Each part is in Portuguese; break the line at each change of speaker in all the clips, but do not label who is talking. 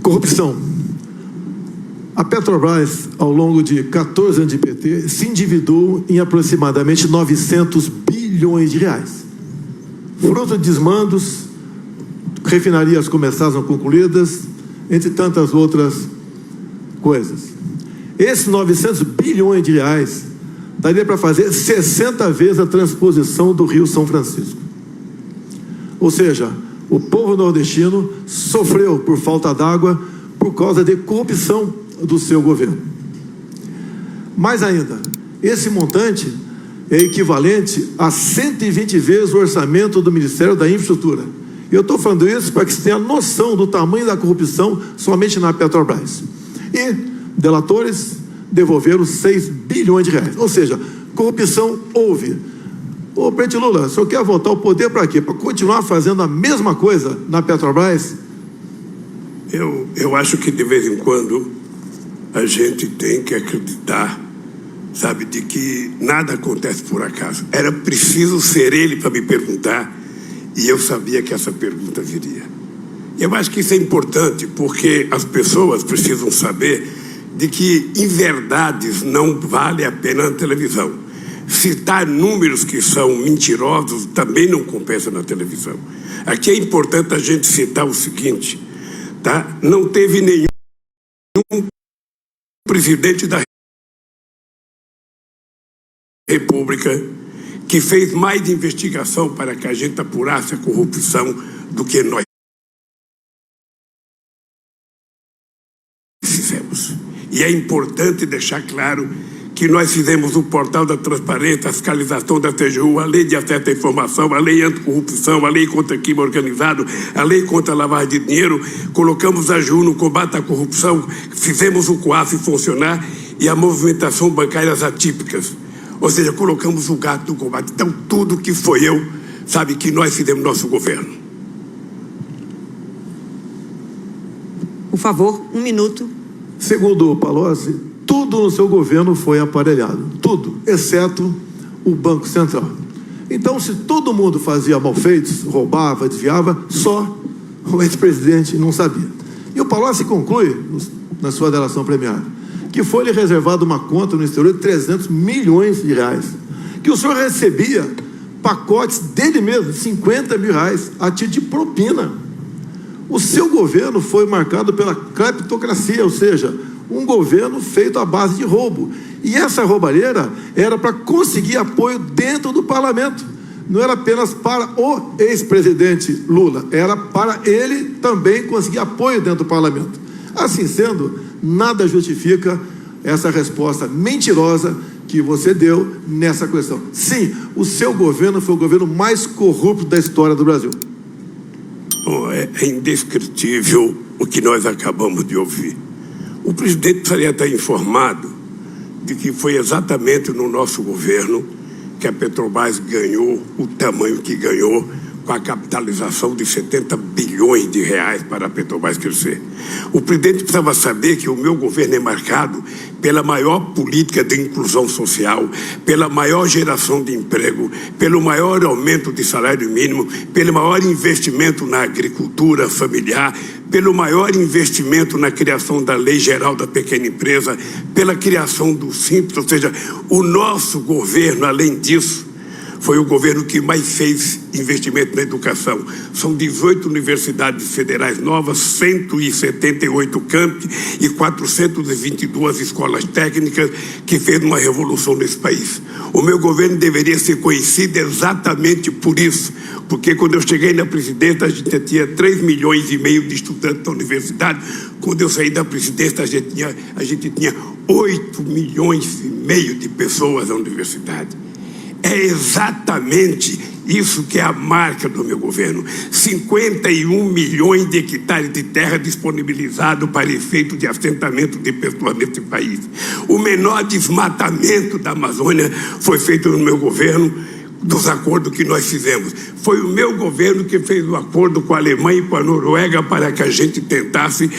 Corrupção. A Petrobras, ao longo de 14 anos de PT, se endividou em aproximadamente 900 bilhões de reais. Fruto de desmandos, refinarias começadas ou concluídas, entre tantas outras coisas. Esses 900 bilhões de reais daria para fazer 60 vezes a transposição do Rio São Francisco. Ou seja, o povo nordestino sofreu por falta d'água por causa de corrupção do seu governo. Mais ainda, esse montante é equivalente a 120 vezes o orçamento do Ministério da Infraestrutura. Eu estou falando isso para que você tenha noção do tamanho da corrupção somente na Petrobras. E delatores devolveram 6 bilhões de reais. Ou seja, corrupção houve. Ô, presidente Lula, o senhor quer voltar ao poder para quê? Para continuar fazendo a mesma coisa na Petrobras?
Eu acho que de vez em quando a gente tem que acreditar, sabe, de que nada acontece por acaso. Era preciso ser ele para me perguntar e eu sabia que essa pergunta viria. Eu acho que isso é importante porque as pessoas precisam saber de que inverdades não vale a pena na televisão. Citar números que são mentirosos também não compensa na televisão. Aqui é importante a gente citar o seguinte, tá? Não teve nenhum presidente da República que fez mais investigação para que a gente apurasse a corrupção do que nós fizemos. E é importante deixar claro que nós fizemos o portal da transparência, a fiscalização da TGU, a lei de acesso à informação, a lei anticorrupção, a lei contra crime organizado, a lei contra a lavagem de dinheiro, colocamos a AGU no combate à corrupção, fizemos o COAF funcionar e a movimentação bancárias atípicas. Ou seja, colocamos o gato no combate. Então, tudo que foi eu, sabe, que nós fizemos no nosso governo.
Por favor, 1 minuto.
Segundo o Palocci, tudo no seu governo foi aparelhado. Tudo, exceto o Banco Central. Então, se todo mundo fazia malfeitos, roubava, desviava, só o ex-presidente não sabia. E o Palocci conclui, na sua delação premiada, que foi-lhe reservada uma conta no exterior de 300 milhões de reais, que o senhor recebia pacotes dele mesmo, 50 mil reais, a título de propina. O seu governo foi marcado pela cleptocracia, ou seja, um governo feito à base de roubo. E essa roubalheira era para conseguir apoio dentro do parlamento. Não era apenas para o ex-presidente Lula, era para ele também conseguir apoio dentro do parlamento. Assim sendo, nada justifica essa resposta mentirosa que você deu nessa questão. Sim, o seu governo foi o governo mais corrupto da história do Brasil.
Bom, é indescritível o que nós acabamos de ouvir. O presidente precisaria estar informado de que foi exatamente no nosso governo que a Petrobras ganhou o tamanho que ganhou, com a capitalização de 70 bilhões de reais para a Petrobras crescer. O presidente precisava saber que o meu governo é marcado pela maior política de inclusão social, pela maior geração de emprego, pelo maior aumento de salário mínimo, pelo maior investimento na agricultura familiar, pelo maior investimento na criação da Lei Geral da Pequena Empresa, pela criação do Simples, ou seja, o nosso governo, além disso, foi o governo que mais fez investimento na educação. São 18 universidades federais novas, 178 campi e 422 escolas técnicas, que fez uma revolução nesse país. O meu governo deveria ser conhecido exatamente por isso, porque quando eu cheguei na presidência, a gente tinha 3,5 milhões de estudantes na universidade. Quando eu saí da presidência, a gente tinha 8,5 milhões de pessoas na universidade. É exatamente isso que é a marca do meu governo. 51 milhões de hectares de terra disponibilizado para efeito de assentamento de pessoas nesse país. O menor desmatamento da Amazônia foi feito no meu governo, dos acordos que nós fizemos. Foi o meu governo que fez o acordo com a Alemanha e com a Noruega para que a gente tentasse,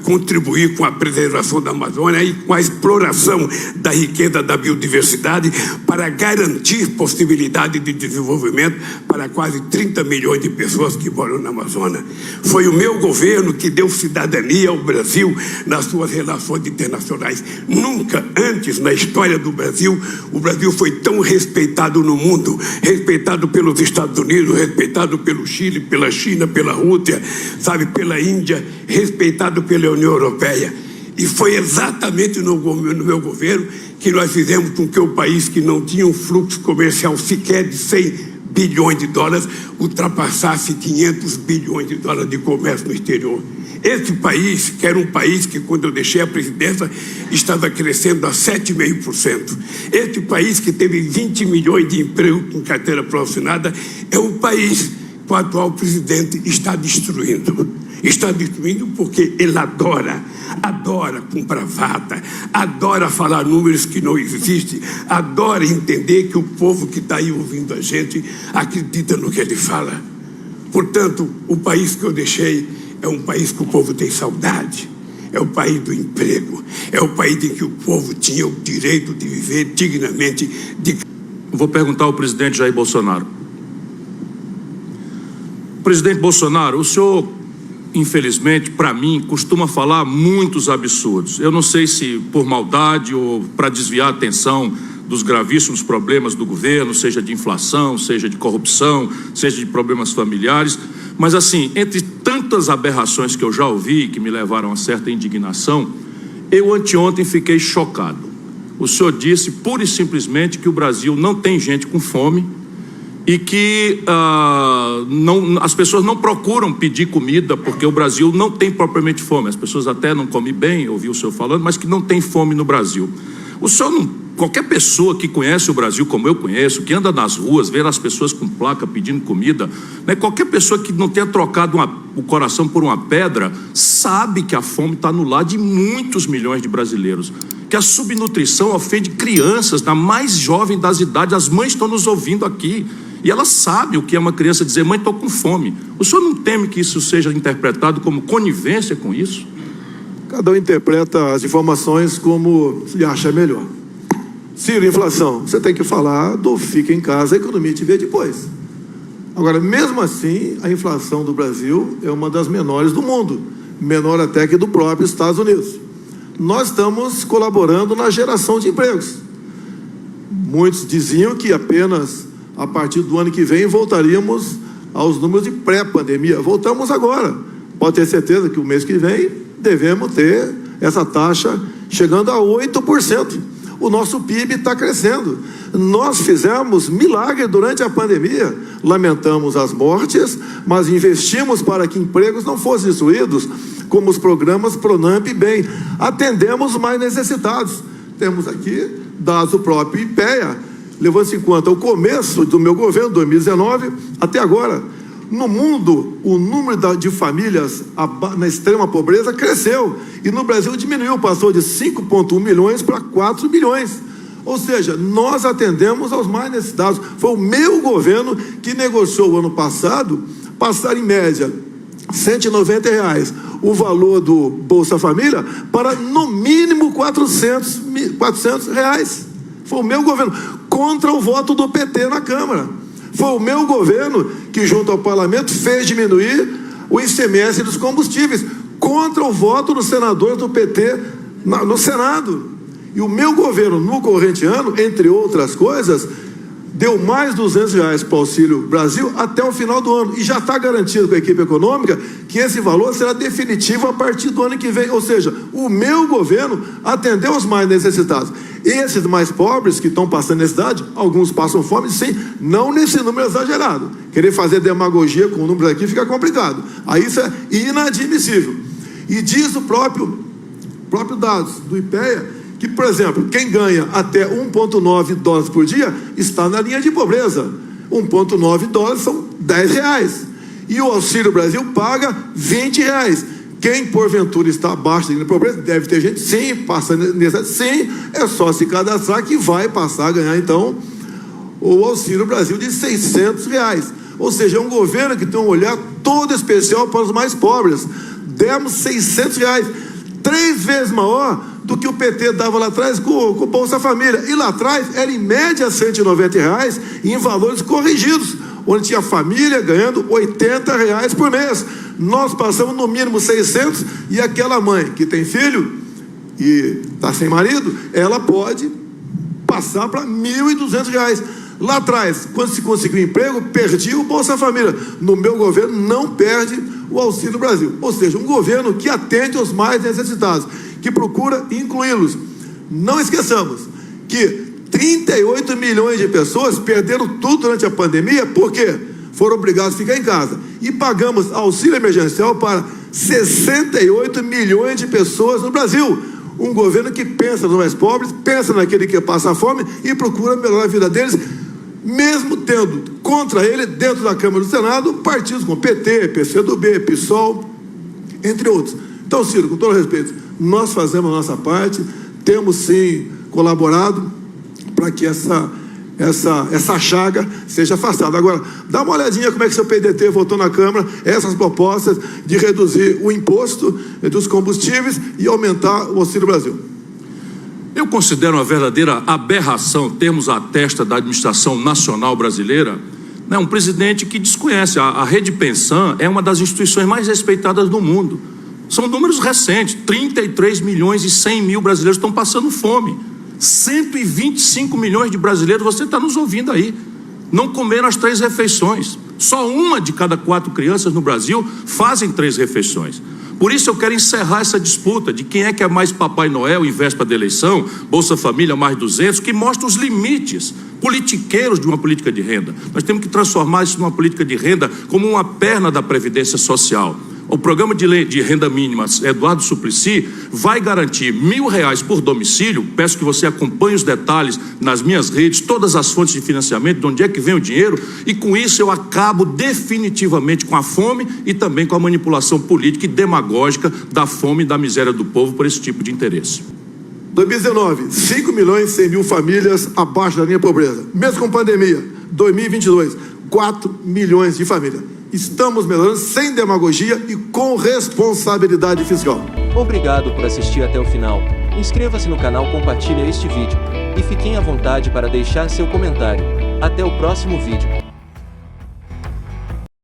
contribuir com a preservação da Amazônia e com a exploração da riqueza da biodiversidade para garantir possibilidade de desenvolvimento para quase 30 milhões de pessoas que moram na Amazônia. Foi o meu governo que deu cidadania ao Brasil nas suas relações internacionais. Nunca antes na história do Brasil, o Brasil foi tão respeitado no mundo, respeitado pelos Estados Unidos, respeitado pelo Chile, pela China, pela Rússia, pela Índia, respeitado pela União Europeia. E foi exatamente no meu governo que nós fizemos com que o país que não tinha um fluxo comercial sequer de 100 bilhões de dólares ultrapassasse 500 bilhões de dólares de comércio no exterior. Esse país, que era um país que, quando eu deixei a presidência, estava crescendo a 7,5%. Esse país, que teve 20 milhões de empregos com carteira profissional, é um país que o atual presidente está destruindo. Está destruindo porque ele adora com bravata, adora falar números que não existem, adora entender que o povo que está aí ouvindo a gente acredita no que ele fala. Portanto, o país que eu deixei é um país que o povo tem saudade, é o país do emprego, é o país em que o povo tinha o direito de viver dignamente.
Vou perguntar ao presidente Jair Bolsonaro. Presidente Bolsonaro, o senhor, infelizmente, para mim, costuma falar muitos absurdos. Eu não sei se por maldade ou para desviar a atenção dos gravíssimos problemas do governo, seja de inflação, seja de corrupção, seja de problemas familiares. Mas, assim, entre tantas aberrações que eu já ouvi, que me levaram a certa indignação, eu anteontem fiquei chocado. O senhor disse, pura e simplesmente, que o Brasil não tem gente com fome e que as pessoas não procuram pedir comida porque o Brasil não tem propriamente fome. As pessoas até não comem bem, eu ouvi o senhor falando, mas que não tem fome no Brasil. O senhor não... Qualquer pessoa que conhece o Brasil como eu conheço, que anda nas ruas, vê as pessoas com placa pedindo comida, né? Qualquer pessoa que não tenha trocado o coração por uma pedra, sabe que a fome está no lar de muitos milhões de brasileiros. Que a subnutrição ofende crianças, na mais jovem das idades. As mães estão nos ouvindo aqui e elas sabem o que é uma criança dizer: mãe, estou com fome. O senhor não teme que isso seja interpretado como conivência com isso?
Cada um interpreta as informações como se acha melhor. Ciro, inflação, você tem que falar do fica em casa, a economia te vê depois. Agora, mesmo assim, a inflação do Brasil é uma das menores do mundo, menor até que do próprio Estados Unidos. Nós estamos colaborando na geração de empregos. Muitos diziam que apenas a partir do ano que vem voltaríamos aos números de pré-pandemia. Voltamos agora. Pode ter certeza que o mês que vem devemos ter essa taxa chegando a 8%. O nosso PIB está crescendo. Nós fizemos milagre durante a pandemia. Lamentamos as mortes, mas investimos para que empregos não fossem destruídos, como os programas Pronamp e Bem. Atendemos os mais necessitados. Temos aqui dados do próprio IPEA, levando-se em conta o começo do meu governo, 2019, até agora. No mundo, o número de famílias na extrema pobreza cresceu e no Brasil diminuiu, passou de 5,1 milhões para 4 milhões. Ou seja, nós atendemos aos mais necessitados. Foi o meu governo que negociou o ano passado passar em média R$190 o valor do Bolsa Família para no mínimo R$400. Foi o meu governo, contra o voto do PT na Câmara. Foi o meu governo que, junto ao parlamento, fez diminuir o ICMS dos combustíveis, contra o voto dos senadores do PT no Senado. E o meu governo, no corrente ano, entre outras coisas, deu mais R$200 para o Auxílio Brasil até o final do ano. E já está garantido com a equipe econômica que esse valor será definitivo a partir do ano que vem. Ou seja, o meu governo atendeu os mais necessitados. Esses mais pobres que estão passando necessidade, alguns passam fome, sim, não nesse número exagerado. Querer fazer demagogia com números aqui fica complicado. Aí isso é inadmissível. E diz o próprio dados do IPEA que, por exemplo, quem ganha até 1,9 dólares por dia está na linha de pobreza. 1,9 dólares são R$10. E o Auxílio Brasil paga R$20. Quem, porventura, está abaixo da linha de pobreza, deve ter gente, sim, passando nessa, sim, é só se cadastrar que vai passar a ganhar, então, o Auxílio Brasil de R$600. Ou seja, é um governo que tem um olhar todo especial para os mais pobres. Demos R$600, 3 vezes maior do que o PT dava lá atrás com o Bolsa Família. E lá atrás era em média R$190 e em valores corrigidos, onde tinha família ganhando R$80 por mês. Nós passamos no mínimo 600 e aquela mãe que tem filho e está sem marido, ela pode passar para R$1.200. Lá atrás, quando se conseguiu emprego, perdia o Bolsa Família. No meu governo, não perde o Auxílio Brasil. Ou seja, um governo que atende aos mais necessitados, que procura incluí-los. Não esqueçamos que 38 milhões de pessoas perderam tudo durante a pandemia porque foram obrigados a ficar em casa. E pagamos auxílio emergencial para 68 milhões de pessoas no Brasil. Um governo que pensa nos mais pobres, pensa naquele que passa fome e procura melhorar a vida deles, mesmo tendo contra ele, dentro da Câmara do Senado, partidos como PT, PCdoB, PSOL, entre outros. Então, Ciro, com todo respeito, nós fazemos a nossa parte, temos sim colaborado para que essa chaga seja afastada. Agora, dá uma olhadinha como é que seu PDT votou na Câmara essas propostas de reduzir o imposto dos combustíveis e aumentar o Auxílio Brasil.
Eu considero uma verdadeira aberração termos à testa da administração nacional brasileira, né, um presidente que desconhece. A Rede Pensão é uma das instituições mais respeitadas do mundo. São números recentes, 33 milhões e 100 mil brasileiros estão passando fome. 125 milhões de brasileiros, você está nos ouvindo aí, não comeram as 3 refeições. Só 1 de cada 4 crianças no Brasil fazem 3 refeições. Por isso eu quero encerrar essa disputa de quem é que é mais Papai Noel em véspera da eleição, Bolsa Família mais 200, que mostra os limites politiqueiros de uma política de renda. Nós temos que transformar isso numa política de renda como uma perna da Previdência Social. O programa de lei de renda mínima Eduardo Suplicy vai garantir R$1.000 por domicílio. Peço que você acompanhe os detalhes nas minhas redes, todas as fontes de financiamento, de onde é que vem o dinheiro, e com isso eu acabo definitivamente com a fome e também com a manipulação política e demagógica da fome e da miséria do povo por esse tipo de interesse.
2019, 5 milhões e 100 mil famílias abaixo da linha de pobreza. Mesmo com pandemia, 2022, 4 milhões de famílias. Estamos melhorando sem demagogia e com responsabilidade fiscal.
Obrigado por assistir até o final. Inscreva-se no canal, compartilhe este vídeo e fiquem à vontade para deixar seu comentário. Até o próximo vídeo.